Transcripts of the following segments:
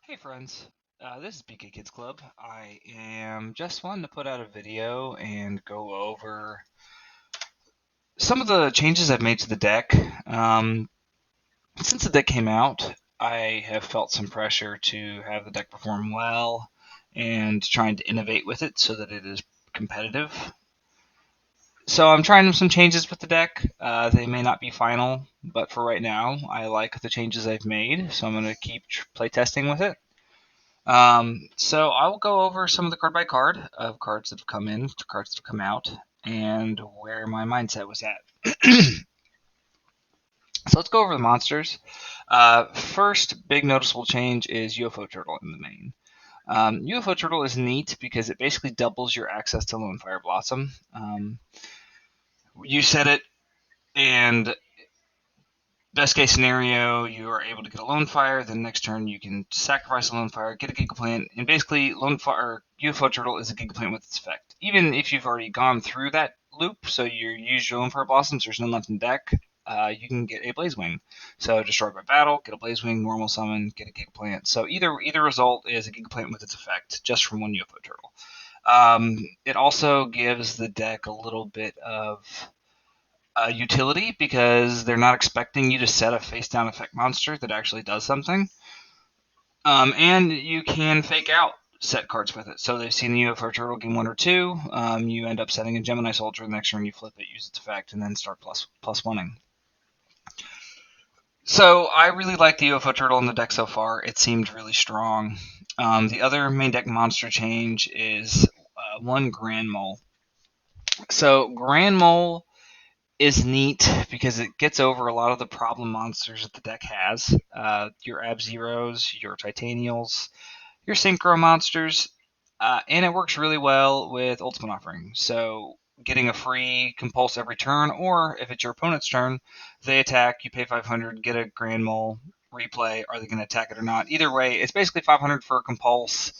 Hey friends, this is BK Kids Club. I am just wanting to put out a video and go over some of the changes I've made to the deck. Since the deck came out, I have felt some pressure to have the deck perform well and trying to innovate with it so that it is competitive. So I'm trying some changes with the deck. They may not be final, but for right now, I like the changes I've made, so I'm going to keep playtesting with it. So I will go over some of the card by card of cards that have come in, to cards that have come out, and where my mindset was at. So let's go over the monsters. First big noticeable change is UFO Turtle in the main. UFO Turtle is neat because it basically doubles your access to Lone Fire Blossom. You set it, and best case scenario, you are able to get a Lone Fire. Then next turn, you can sacrifice a Lone Fire, get a Gigaplant, and basically Lone Fire UFO Turtle is a Gigaplant with its effect. Even if you've already gone through that loop, so you use your Lone Fire Blossoms, there's none left in deck. You can get a Blaze Wing. So destroy by battle, get a Blaze Wing, normal summon, get a Gigaplant. So either result is a Gigaplant with its effect, just from one UFO Turtle. It also gives the deck a little bit of utility because they're not expecting you to set a face down effect monster that actually does something. And you can fake out set cards with it. So they've seen the UFO Turtle game 1 or 2. You end up setting a Gemini Soldier. The next turn you flip it, use its effect, and then start plus oneing. So I really like the UFO Turtle in the deck so far. It seemed really strong. The other main deck monster change is one Grand Mole. So Grand Mole is neat because it gets over a lot of the problem monsters that the deck has. Your Ab-Zeros, your Titanials, your Synchro monsters, and it works really well with Ultimate Offering. So getting a free Compulse every turn, or if it's your opponent's turn, they attack, you pay 500, get a Grand Mole, replay, are they going to attack it or not? Either way, it's basically 500 for a Compulse.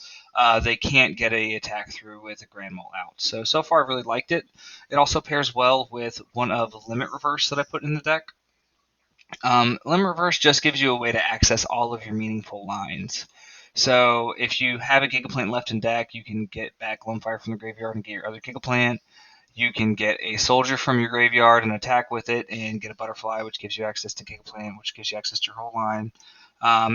They can't get a attack through with a Grand Mole out. So far I've really liked it. It also pairs well with one of Limit Reverse that I put in the deck. Limit Reverse just gives you a way to access all of your meaningful lines. So if you have a Gigaplant left in deck, you can get back Lone Fire from the graveyard and get your other Gigaplant. You can get a Soldier from your graveyard and attack with it and get a Butterfly, which gives you access to Gigaplant, which gives you access to your whole line.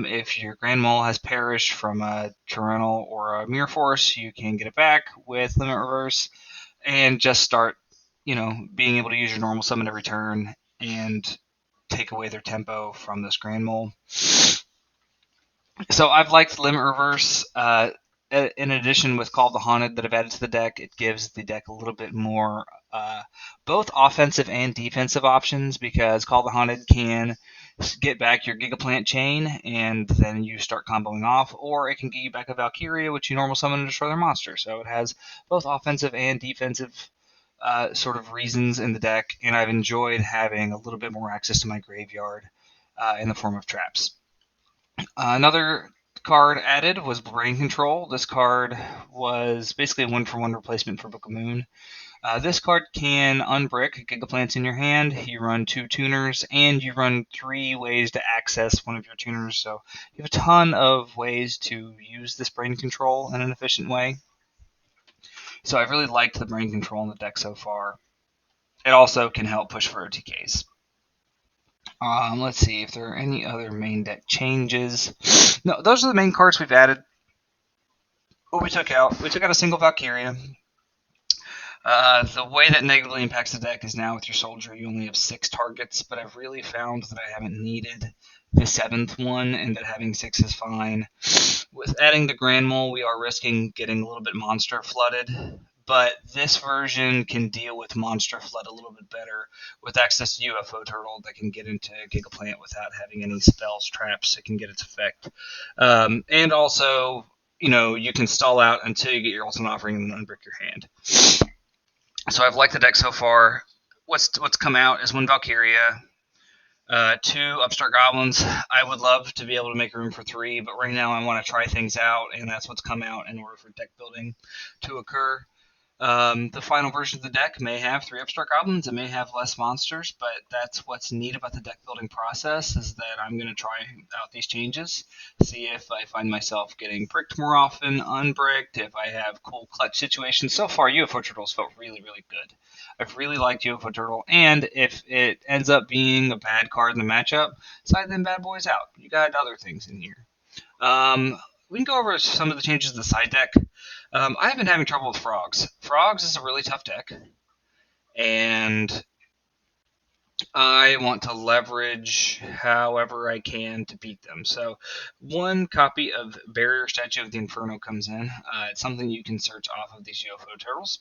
If your Grand Mole has perished from a Torrential or a Mirror Force, you can get it back with Limit Reverse and just start, being able to use your normal summon every turn and take away their tempo from this Grand Mole. So I've liked Limit Reverse. In addition, with Call of the Haunted that I've added to the deck, it gives the deck a little bit more both offensive and defensive options because Call of the Haunted can get back your Gigaplant chain and then you start comboing off, or it can get you back a Valkyria, which you normal summon to destroy their monster. So it has both offensive and defensive sort of reasons in the deck, and I've enjoyed having a little bit more access to my graveyard in the form of traps. Another card added was Brain Control. This card was basically a one-for-one replacement for Book of Moon. This card can unbrick Gigaplants in your hand. You run 2 tuners, and you run 3 ways to access one of your tuners. So you have a ton of ways to use this Brain Control in an efficient way. So I've really liked the Brain Control in the deck so far. It also can help push for OTKs. Let's see if there are any other main deck changes. No, those are the main cards we've added. What we took out a single Valkyria. The way that negatively impacts the deck is now with your Soldier, you only have 6 targets, but I've really found that I haven't needed the 7th one, and that having 6 is fine. With adding the Grand Mole, we are risking getting a little bit monster flooded, but this version can deal with monster flood a little bit better with access to UFO Turtle that can get into Gigaplant without having any spells, traps. It can get its effect. And also, you can stall out until you get your Ultimate Offering and then unbrick your hand. So I've liked the deck so far. What's come out is 1 Valkyria, 2 Upstart Goblins. I would love to be able to make room for 3, but right now I want to try things out, and that's what's come out in order for deck building to occur. The final version of the deck may have 3 Upstart Goblins, it may have less monsters, but that's what's neat about the deck building process, is that I'm going to try out these changes, see if I find myself getting bricked more often, unbricked, if I have cool clutch situations. So far, UFO Turtles felt really, really good. I've really liked UFO Turtle, and if it ends up being a bad card in the matchup, side them bad boys out. You got other things in here. We can go over some of the changes to the side deck. I've been having trouble with frogs. Frogs is a really tough deck, and I want to leverage however I can to beat them. So, one copy of Barrier Statue of the Inferno comes in. It's something you can search off of these UFO turtles.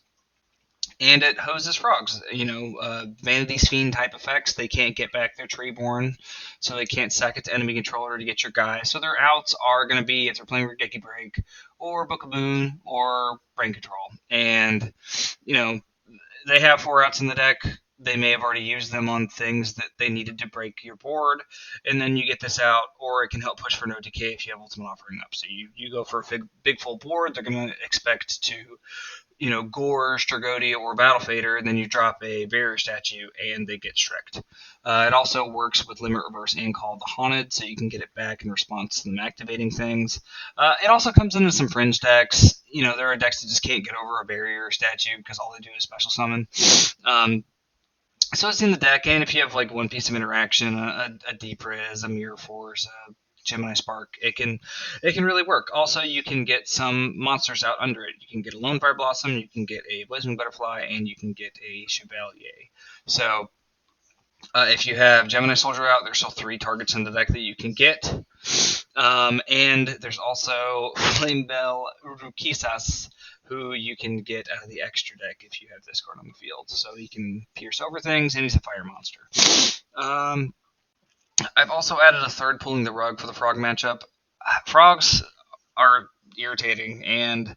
And it hoses frogs. Vanity's Fiend type effects. They can't get back their Treeborn, so they can't sack it to enemy controller to get your guy. So their outs are going to be if they're playing Regeki Break, or Book of Moon, or Brain Control. And, you know, they have 4 outs in the deck. They may have already used them on things that they needed to break your board, and then you get this out, or it can help push for no decay if you have Ultimate Offering up. So you go for a big full board. They're going to expect to Gore, Strigodi, or Battle Fader, and then you drop a Barrier Statue, and they get Shreked. It also works with Limit Reverse and Call of the Haunted, so you can get it back in response to them activating things. It also comes into some fringe decks. There are decks that just can't get over a Barrier Statue because all they do is special summon. So it's in the deck, and if you have like one piece of interaction, a Deep Riz, a Mirror Force, a Gemini Spark, it can really work. Also, you can get some monsters out under it. You can get a Lone Fire Blossom, you can get a Blazing Butterfly, and you can get a Chevalier. So if you have Gemini Soldier out, there's still 3 targets in the deck that you can get. And there's also Flame Bell Rukisas, who you can get out of the extra deck if you have this card on the field. So he can pierce over things, and he's a fire monster. I've also added a third pulling the rug for the frog matchup. Frogs are irritating, and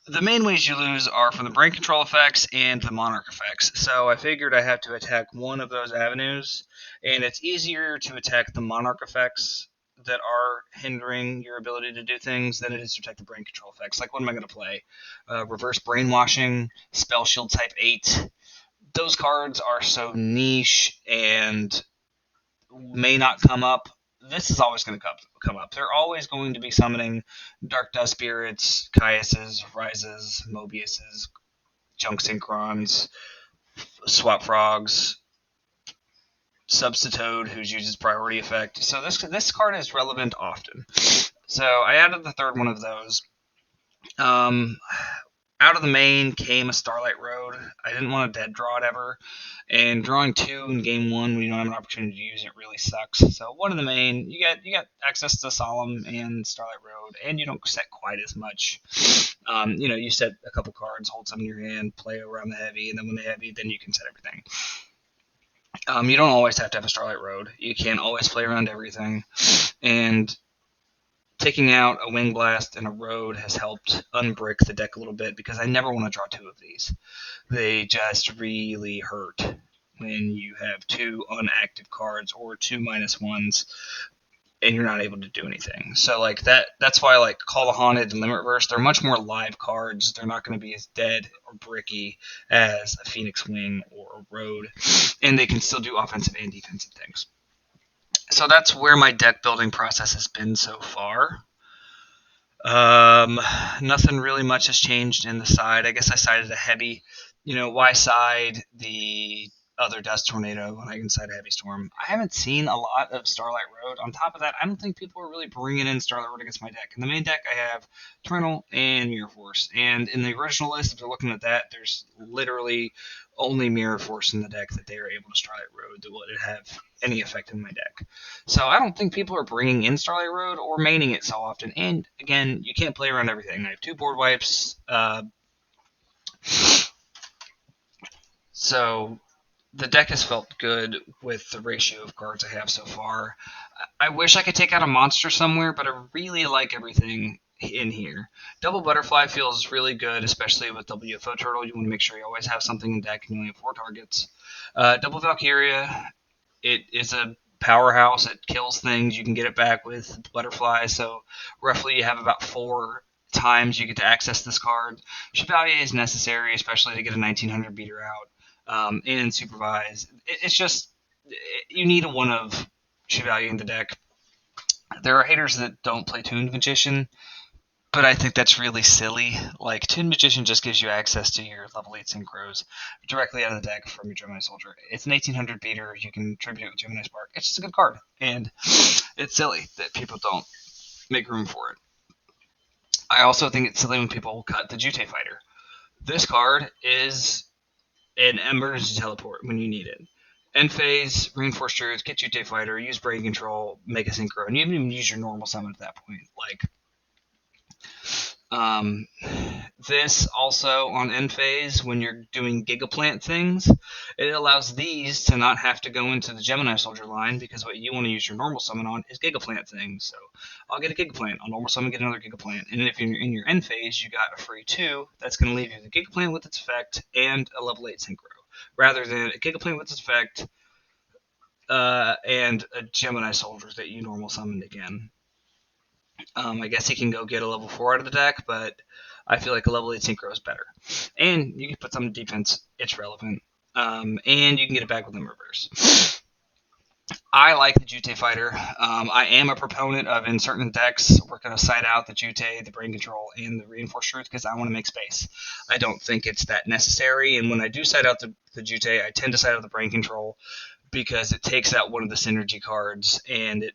the main ways you lose are from the brain control effects and the monarch effects. So I figured I had to attack one of those avenues, and it's easier to attack the monarch effects that are hindering your ability to do things than it is to attack the brain control effects. Like, what am I going to play? Reverse Brainwashing, Spell Shield Type 8. Those cards are so niche and may not come up. This is always going to come up. They're always going to be summoning Dark Dust Spirits, Caiuses, Rises, Mobiuses, Junk Synchrons, Swap Frogs, Substitute, who uses Priority Effect. So this card is relevant often. So I added the third one of those. Out of the main came a Starlight Road. I didn't want to dead draw it ever, and drawing 2 in game 1 when you don't have an opportunity to use it really sucks. So one of the main, you get access to Solemn and Starlight Road, and you don't set quite as much. You set a couple cards, hold some in your hand, play around the heavy, and then when they heavy, then you can set everything. You don't always have to have a Starlight Road. You can't always play around everything, and taking out a Wing Blast and a Road has helped unbrick the deck a little bit, because I never want to draw 2 of these. They just really hurt when you have 2 unactive cards or 2 -1s and you're not able to do anything. So like that's why like Call the Haunted and Limit Reverse, they're much more live cards. They're not going to be as dead or bricky as a Phoenix Wing or a Road, and they can still do offensive and defensive things. So that's where my deck building process has been so far. Nothing really much has changed in the side. I guess I sided a heavy. Why side the other Dust Tornado when I can side a Heavy Storm? I haven't seen a lot of Starlight Road. On top of that, I don't think people are really bringing in Starlight Road against my deck. In the main deck, I have Tornado and Mirror Force. And in the original list, if you're looking at that, there's literally only Mirror Force in the deck that they are able to Starlight Road that will have any effect in my deck. So I don't think people are bringing in Starlight Road or maining it so often. And again, you can't play around everything. I have 2 board wipes. So the deck has felt good with the ratio of cards I have so far. I wish I could take out a monster somewhere, but I really like everything in here. Double Butterfly feels really good, especially with WFO Turtle. You want to make sure you always have something in deck and you only have 4 targets. Double Valkyria, it is a powerhouse. It kills things. You can get it back with Butterfly, so roughly you have about 4 times you get to access this card. Chevalier is necessary, especially to get a 1900 beater out and supervise. It's just you need a one of Chevalier in the deck. There are haters that don't play Toon Magician, but I think that's really silly. Like, Toon Magician just gives you access to your level 8 synchros directly out of the deck from your Gemini Soldier. It's an 1800 beater. You can tribute it with Gemini Spark. It's just a good card. And it's silly that people don't make room for it. I also think it's silly when people cut the Jute Fighter. This card is an emergency teleport when you need it. End phase, reinforce truth, get Jute Fighter, use brain control, make a synchro, and you even use your normal summon at that point. Um, this also on end phase, when you're doing Gigaplant things, it allows these to not have to go into the Gemini Soldier line, because what you want to use your normal summon on is Gigaplant things. So I'll get a Gigaplant. I'll normal summon, get another Gigaplant. And if you're in your end phase, you got a free 2, that's going to leave you the Gigaplant with its effect and a level 8 synchro, rather than a Gigaplant with its effect and a Gemini Soldier that you normal summoned again. I guess he can go get a level 4 out of the deck, but I feel like a level 8 synchro is better. And you can put some defense, it's relevant. And you can get it back with them reverse. I like the Jute Fighter. I am a proponent of, in certain decks, we're going to side out the Jute, the Brain Control, and the Reinforced Truth because I want to make space. I don't think it's that necessary, and when I do side out the Jute, I tend to side out the Brain Control because it takes out one of the synergy cards, and it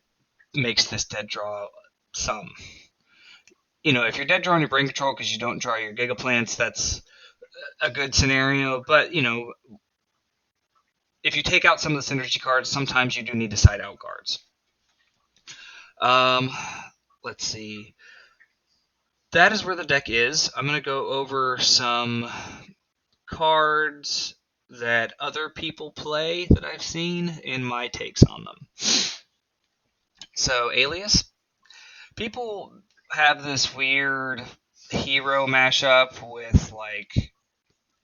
makes this dead draw some. If you're dead drawing your brain control because you don't draw your Gigaplants, that's a good scenario. But, if you take out some of the synergy cards, sometimes you do need to side out cards. Let's see. That is where the deck is. I'm going to go over some cards that other people play that I've seen and my takes on them. So, Alias. People have this weird hero mashup with,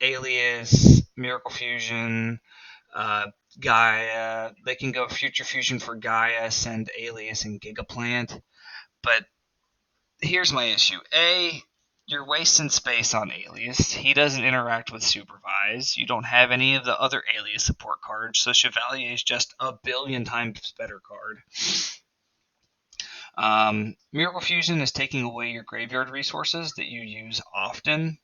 Alias, Miracle Fusion, Gaia. They can go Future Fusion for Gaia, send Alias and Gigaplant. But here's my issue. A, you're wasting space on Alias. He doesn't interact with Supervise. You don't have any of the other Alias support cards, so Chevalier is just a billion times better card. Miracle Fusion is taking away your graveyard resources that you use often.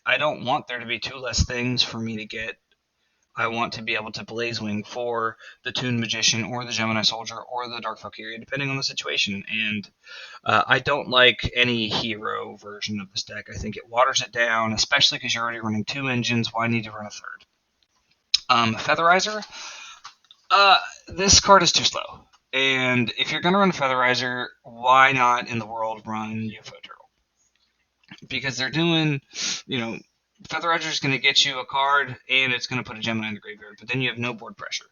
I don't want there to be 2 less things for me to get. I want to be able to Blaze Wing for the Toon Magician or the Gemini Soldier or the Dark Valkyria, depending on the situation. And I don't like any hero version of this deck. I think it waters it down, especially because you're already running 2 engines. Why need to run a third? Featherizer. This card is too slow. And if you're going to run Featherizer, why not in the world run UFO Turtle? Because they're doing, Featherizer is going to get you a card, and it's going to put a Gemini in the graveyard, but then you have no board pressure.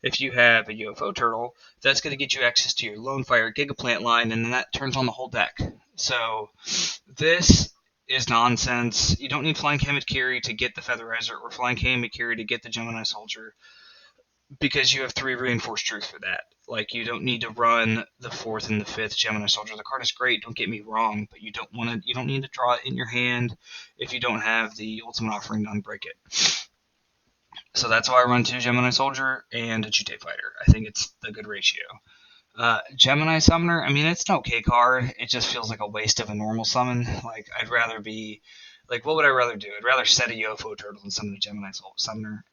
If you have a UFO Turtle, that's going to get you access to your Lone Fire Gigaplant line, and then that turns on the whole deck. So this is nonsense. You don't need Flying Kamakiri to get the Featherizer, or Flying Kamakiri to get the Gemini Soldier, because you have 3 Reinforced Truth for that. You don't need to run the 4th and the 5th Gemini Soldier. The card is great, don't get me wrong, but you don't need to draw it in your hand if you don't have the Ultimate Offering to unbreak it. So that's why I run 2 Gemini Soldier and a Jute Fighter. I think it's the good ratio. Gemini Summoner, it's an okay card. It just feels like a waste of a normal summon. I'd rather be... what would I rather do? I'd rather set a UFO Turtle than summon a Gemini Summoner.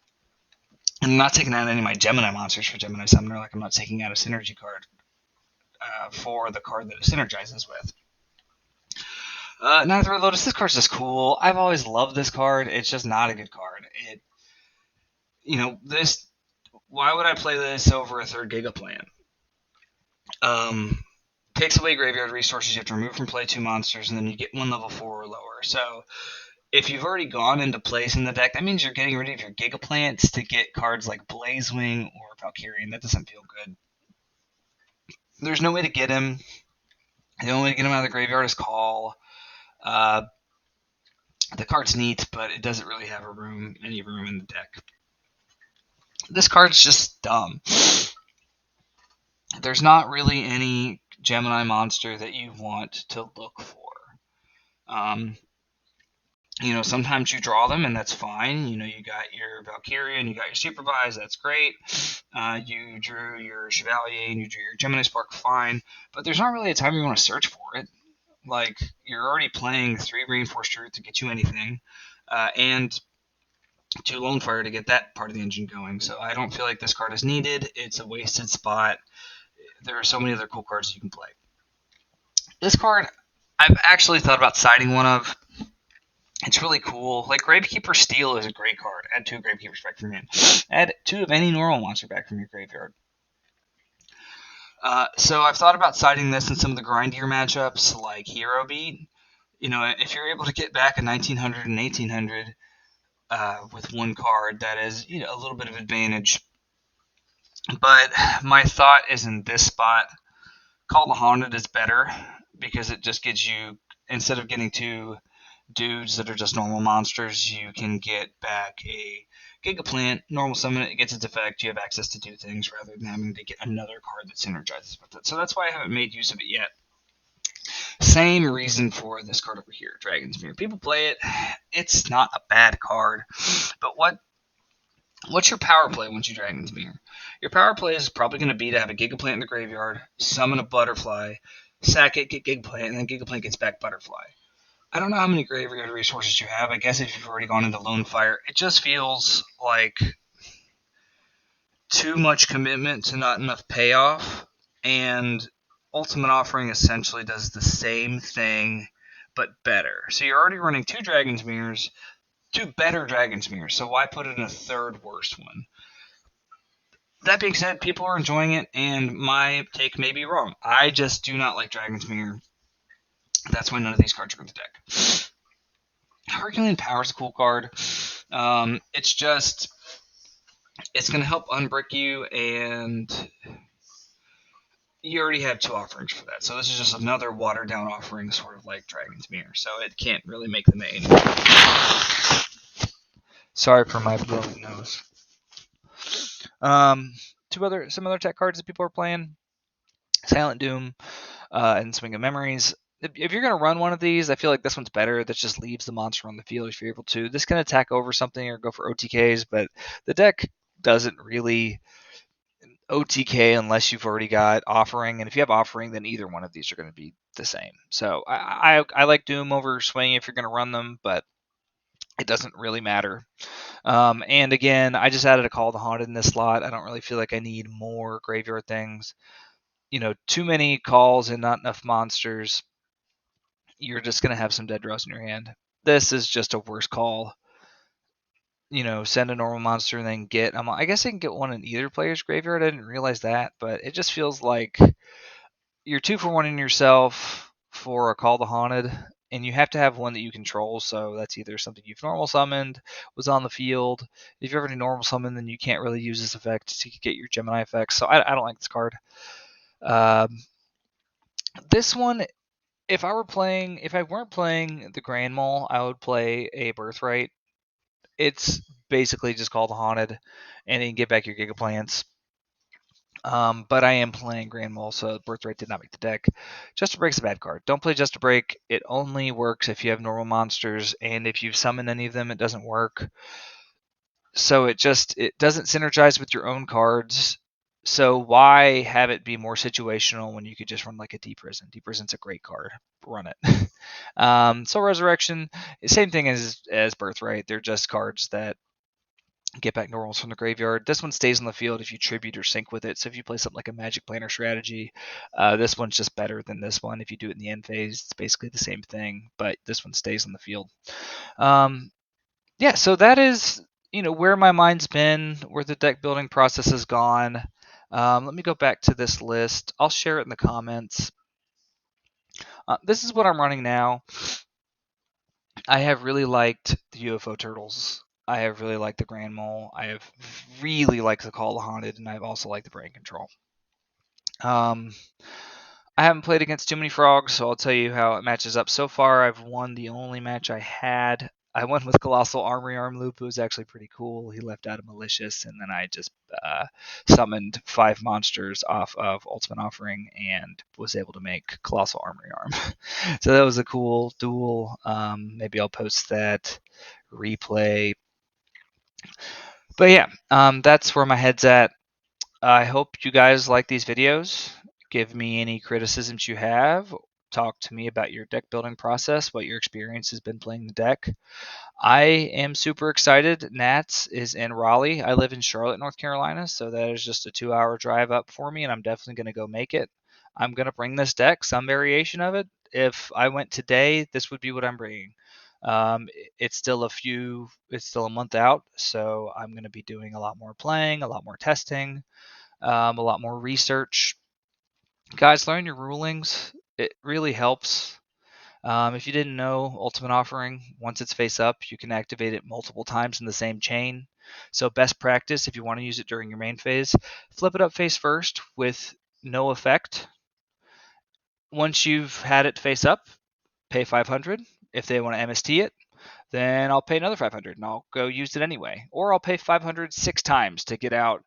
I'm not taking out any of my Gemini monsters for Gemini Summoner. I'm not taking out a synergy card for the card that it synergizes with. Neither Lotus. This card's just cool. I've always loved this card. It's just not a good card. This. Why would I play this over a 3rd Gigaplant? Takes away graveyard resources. You have to remove from play 2 monsters, and then you get 1 level 4 or lower. So if you've already gone into place in the deck, that means you're getting rid of your Gigaplants to get cards like Blaze Wing or Valkyrie, and that doesn't feel good. There's no way to get him. The only way to get him out of the graveyard is call. The card's neat, but it doesn't really have any room in the deck. This card's just dumb. There's not really any Gemini monster that you want to look for. Um, sometimes you draw them, and that's fine. You got your Valkyria and you got your Supervise, that's great. You drew your Chevalier and you drew your Gemini Spark, fine. But there's not really a time you want to search for it. Like, you're already playing 3 Reinforced Truth to get you anything, and 2 Lone Fire to get that part of the engine going. So I don't feel like this card is needed. It's a wasted spot. There are so many other cool cards you can play. This card, I've actually thought about siding one of. It's really cool. Like, Gravekeeper Steel is a great card. Add 2 Gravekeepers back from your hand. Add 2 of any normal monster back from your graveyard. So I've thought about siding this in some of the grindier matchups, like Hero Beat. If you're able to get back a 1900 and 1800 with one card, that is a little bit of advantage. But my thought is in this spot, Call the Haunted is better because it just gives you, instead of getting 2 dudes that are just normal monsters, you can get back a Gigaplant, normal summon it, gets its effect, you have access to do things rather than having to get another card that synergizes with it. So that's why I haven't made use of it yet. Same reason for this card over here, Dragon's Mirror. People play it. It's not a bad card. But what's your power play once you Dragon's Mirror? Your power play is probably going to be to have a Gigaplant in the graveyard, summon a Butterfly, sack it, get Gigaplant, and then Gigaplant gets back Butterfly. I don't know how many graveyard resources you have. I guess if you've already gone into Lone Fire, it just feels like too much commitment to not enough payoff. And Ultimate Offering essentially does the same thing, but better. So you're already running 2 Dragon's Mirrors, 2 better Dragon's Mirrors. So why put in a third worst one? That being said, people are enjoying it, and my take may be wrong. I just do not like Dragon's Mirror. That's why none of these cards are in the deck. Herculean Power is a cool card. It's going to help unbrick you, and you already have 2 offerings for that. So this is just another watered down offering, sort of like Dragon's Mirror. So it can't really make the main. Sorry for my blowing nose. Some other tech cards that people are playing: Silent Doom, and Swing of Memories. If you're going to run one of these, I feel like this one's better. That just leaves the monster on the field if you're able to. This can attack over something or go for OTKs, but the deck doesn't really OTK unless you've already got Offering. And if you have Offering, then either one of these are going to be the same. So I like Doom over Swing if you're going to run them, but it doesn't really matter. And again, I just added a Call the Haunted in this slot. I don't really feel like I need more graveyard things. Too many calls and not enough monsters. You're just going to have some dead draws in your hand. This is just a worse call. Send a normal monster and then get. I guess I can get one in either player's graveyard. I didn't realize that, but it just feels like you're 2 for 1 in yourself for a Call the Haunted, and you have to have one that you control. So that's either something you've normal summoned, was on the field. If you've already normal summoned, then you can't really use this effect to get your Gemini effects. So I don't like this card. This one, if I weren't playing the Grand Mole, I would play a Birthright. It's basically just called Haunted, and you can get back your Gigaplants. But I am playing Grand Mole, so Birthright did not make the deck. Just to Break's a bad card. Don't play Just to Break. It only works if you have normal monsters, and if you summon any of them, it doesn't work. So it doesn't synergize with your own cards. So why have it be more situational when you could just run like a Deep Prison? Deep Prison's a great card. Run it. So Resurrection, same thing as Birthright. They're just cards that get back normals from the graveyard. This one stays on the field if you tribute or sync with it. So if you play something like a Magic Planner strategy, this one's just better than this one. If you do it in the end phase, it's basically the same thing, but this one stays on the field. Yeah, so that is where my mind's been, where the deck building process has gone. Let me go back to this list. I'll share it in the comments. This is what I'm running now. I have really liked the UFO Turtles. I have really liked the Grand Mole. I have really liked the Call of Haunted, and I've also liked the Brain Control. I haven't played against too many frogs, so I'll tell you how it matches up. So far, I've won the only match I had I went with Colossal Armory Arm Loop. It was actually pretty cool. He left out a Malicious, and then I just summoned 5 monsters off of Ultimate Offering and was able to make Colossal Armory Arm. So that was a cool duel. Maybe I'll post that replay. But yeah, that's where my head's at. I hope you guys like these videos. Give me any criticisms you have. Talk to me about your deck building process, what your experience has been playing the deck. I am super excited. Nats is in Raleigh. I live in Charlotte, North Carolina, so that is just a 2-hour drive up for me, and I'm definitely going to go make it. I'm going to bring this deck, some variation of it. If I went today, this would be what I'm bringing. It's still it's still a month out, so I'm going to be doing a lot more playing, a lot more testing, a lot more research. Guys, learn your rulings. It really helps. If you didn't know, Ultimate Offering, once it's face up, you can activate it multiple times in the same chain. So best practice, if you want to use it during your main phase, flip it up face first with no effect. Once you've had it face up, pay 500. If they want to MST it, then I'll pay another 500 and I'll go use it anyway. Or I'll pay 500 6 times to get out,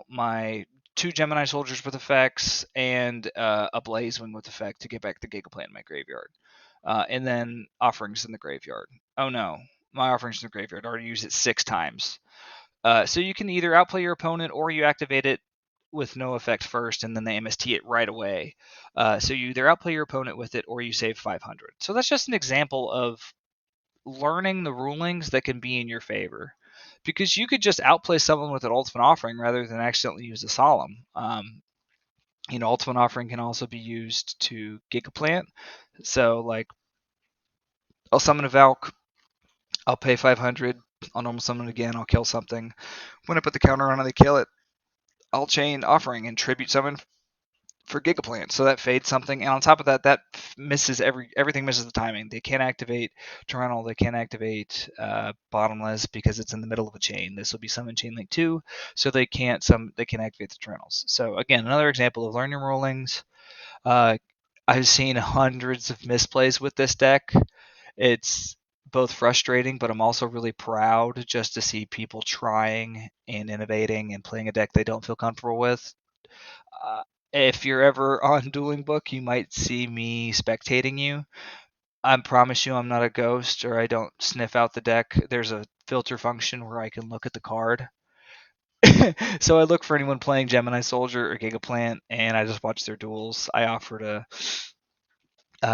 my 2 Gemini soldiers with effects and a Blaze Wing with effect to get back the Gigaplant in my graveyard. And then offerings in the graveyard. Oh no, my offerings in the graveyard. I already used it 6 times. So you can either outplay your opponent or you activate it with no effect first and then they MST it right away. So you either outplay your opponent with it or you save 500. So that's just an example of learning the rulings that can be in your favor. Because you could just outplay someone with an ultimate offering rather than accidentally use a solemn. Ultimate offering can also be used to Gigaplant. So like I'll summon a Valk, I'll pay 500, I'll normal summon it again, I'll kill something. When I put the counter on and they kill it, I'll chain offering and tribute summon for Gigaplant. So that fades something, and on top of that, that misses everything misses the timing. They can't activate Torrential, they can't activate Bottomless because it's in the middle of a chain. This will be summon chain link 2, so they can't activate the Torrentials. So again, another example of learning rulings. I've seen hundreds of misplays with this deck. It's both frustrating, but I'm also really proud just to see people trying and innovating and playing a deck they don't feel comfortable with. Uh, if you're ever on Dueling Book, you might see me spectating you. I promise you I'm not a ghost or I don't sniff out the deck. There's a filter function where I can look at the card. So I look for anyone playing Gemini Soldier or Gigaplant and I just watch their duels. I offer to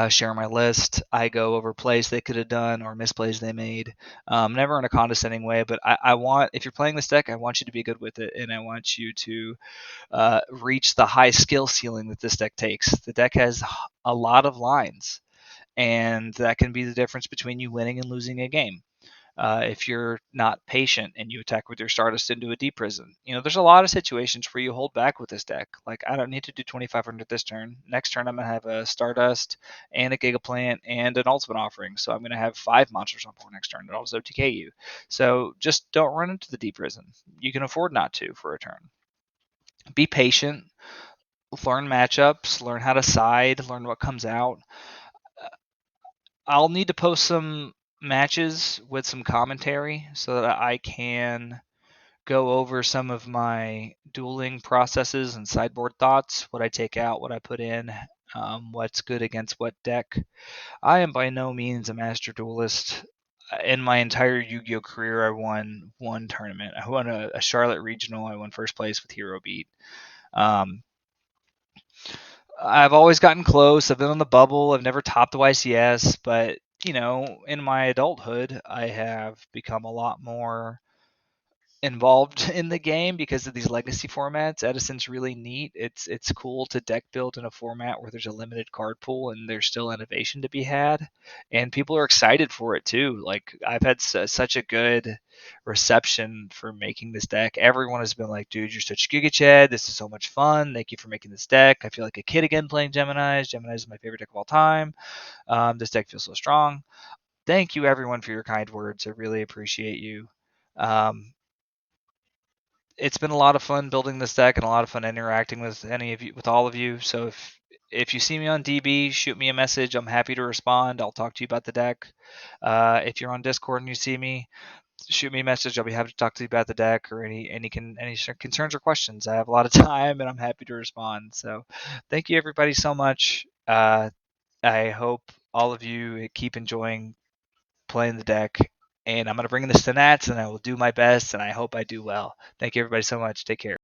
share my list. I go over plays they could have done or misplays they made. Never in a condescending way, but I want, if you're playing this deck, I want you to be good with it, and I want you to reach the high skill ceiling that this deck takes. The deck has a lot of lines, and that can be the difference between you winning and losing a game. If you're not patient and you attack with your Stardust into a deep prison. There's a lot of situations where you hold back with this deck. Like, I don't need to do 2,500 this turn. Next turn, I'm going to have a Stardust and a Gigaplant and an Ultimate Offering. So I'm going to have 5 monsters on board next turn that also TK you. So just don't run into the deep prison. You can afford not to for a turn. Be patient. Learn matchups. Learn how to side. Learn what comes out. I'll need to post some matches with some commentary so that I can go over some of my dueling processes and sideboard thoughts, what I take out, what I put in, what's good against what deck. I am by no means a master duelist. In my entire Yu-Gi-Oh career, I won one tournament. I won a Charlotte regional. I won first place with Hero Beat. I've always gotten close. I've been on the bubble. I've never topped the YCS, but in my adulthood, I have become a lot more involved in the game because of these legacy formats. Edison's really neat. It's cool to deck build in a format where there's a limited card pool and there's still innovation to be had, and people are excited for it too. Like, I've had such a good reception for making this deck. Everyone has been like, "Dude, you're such Giga Chad. This is so much fun. Thank you for making this deck. I feel like a kid again playing Gemini's. Gemini's is my favorite deck of all time. This deck feels so strong." Thank you everyone for your kind words. I really appreciate you. Um, it's been a lot of fun building this deck and a lot of fun interacting with any of you, with all of you. So if you see me on DB, shoot me a message. I'm happy to respond. I'll talk to you about the deck. If you're on Discord and you see me, shoot me a message. I'll be happy to talk to you about the deck or any concerns or questions. I have a lot of time and I'm happy to respond. So thank you everybody so much. I hope all of you keep enjoying playing the deck. And I'm going to bring this to Nats and I will do my best and I hope I do well. Thank you everybody so much. Take care.